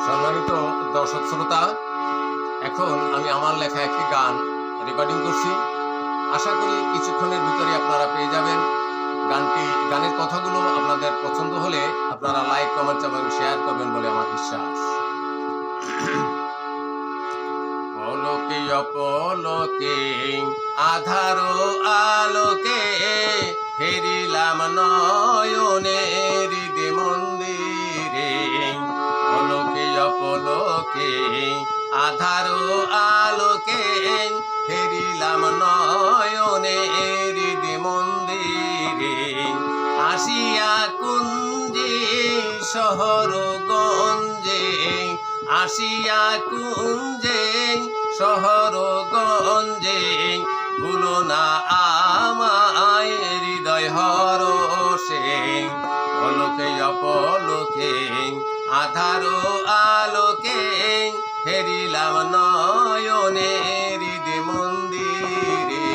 সম্মানিত দর্শক শ্রোতা, এখন আমি আমার লেখা একটি গান রেকর্ডিং করছি। আশা করি কিছুক্ষণের ভিতরে আপনারা পেয়ে যাবেন। গানের কথাগুলো আপনাদের পছন্দ হলে আপনারা লাইক, কমেন্ট এবং শেয়ার করবেন বলে আমার বিশ্বাস। পলকে অপলকে আধার আলোকে ফেরিলাম নয়নের মন্দিরে। পলকে অপলকে আধার আলোকে ফেরিলাম নয়নের মন্দিরে। আসিয়া কুঞ্জে শহর গঞ্জে, আসিয়া কুঞ্জে শহর গঞ্জে, ভুলো না আমায় হৃদয় হরষে। পলকে অপলকে আধার আলোকে ফেরিলাম নয়নের মন্দিরে।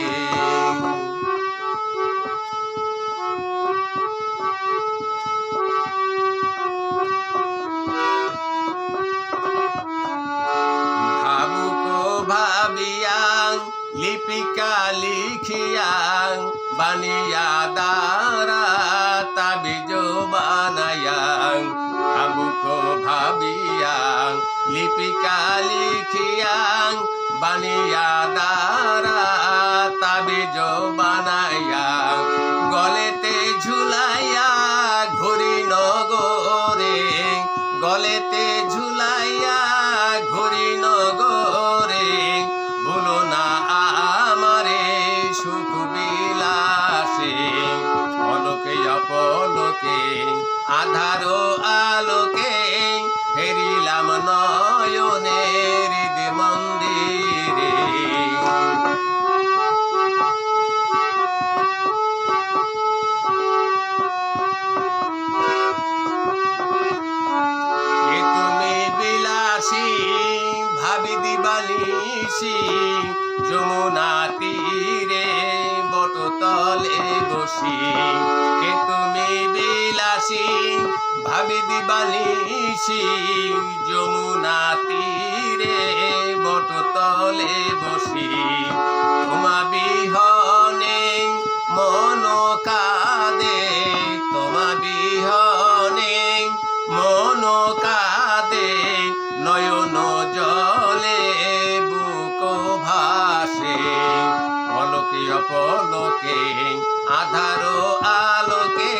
ভাবুক ভাবিয়াং লিপিকা লিখিয়াং বানিয়া দ্বারা তাবিজ বানায়াং। ভাবুক ভাবিয়াং লিপিকা লিখিয়াং বানিয়া দ্বারা তাবিজ বানায়াং। গলেতে ঝুলাইয়া ঘুরি নগরে, গলেতে ঝুলাইয়া ঘুরি নগরে, ভুলো না আমারে সুখ বিলাসে। পলকে অপলকে আধার আলোকে ফেরিলাম নয়নের মন্দিরে। ভাবি দিবানিশি যমুনা তীরে বটতলে বসি। কে তুমি বিলাসী ভাবি দিবানিশি যমুনা তীরে বটতলে বসি। তোমা বিহনে মন কাঁদে, তোমা বিহনে মন কাঁদে, নয়ন জলে বুক ভাসে। পলকে অপলকে আধার আলোকে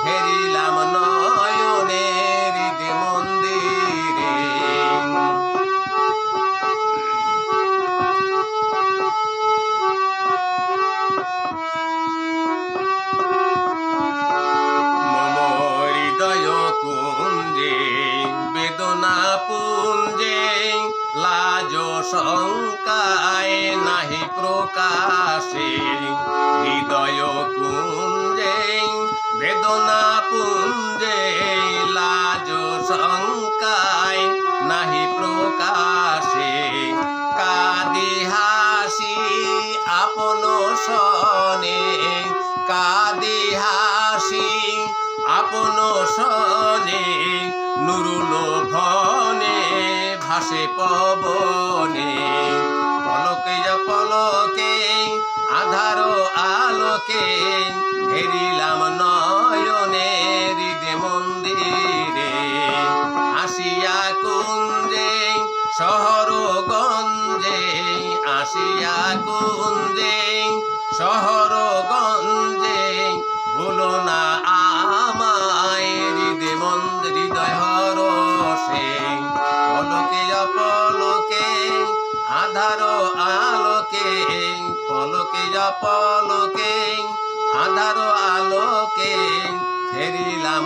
ফেরিলাম নয়নের মন্দিরে। মম হৃদয় কুঞ্জে বেদনা পুঞ্জে, লাজ শঙ্কায় নাহি প্রকাশে। হৃদয় কুঞ্জে বেদনা পুঞ্জে, লাজ শঙ্কায় নাহি প্রকাশে। কাঁদি হাসি আপন সনে, কাঁদি হাসি আপন সনে, নুরুল ভনে ভাসে পবনে। পলকে পলকে আধার আলোকে ফেরিলাম নয়নের মন্দিরে। আসিয়া কুঞ্জে শহর গঞ্জে, আসিয়া কুঞ্জে শহর গঞ্জে, ভুলো না আমায় হৃদয় হরষে। পলকে অপলকে আধার আলোকে, পলকে অপলকে আধার আলোকে ফেরিলাম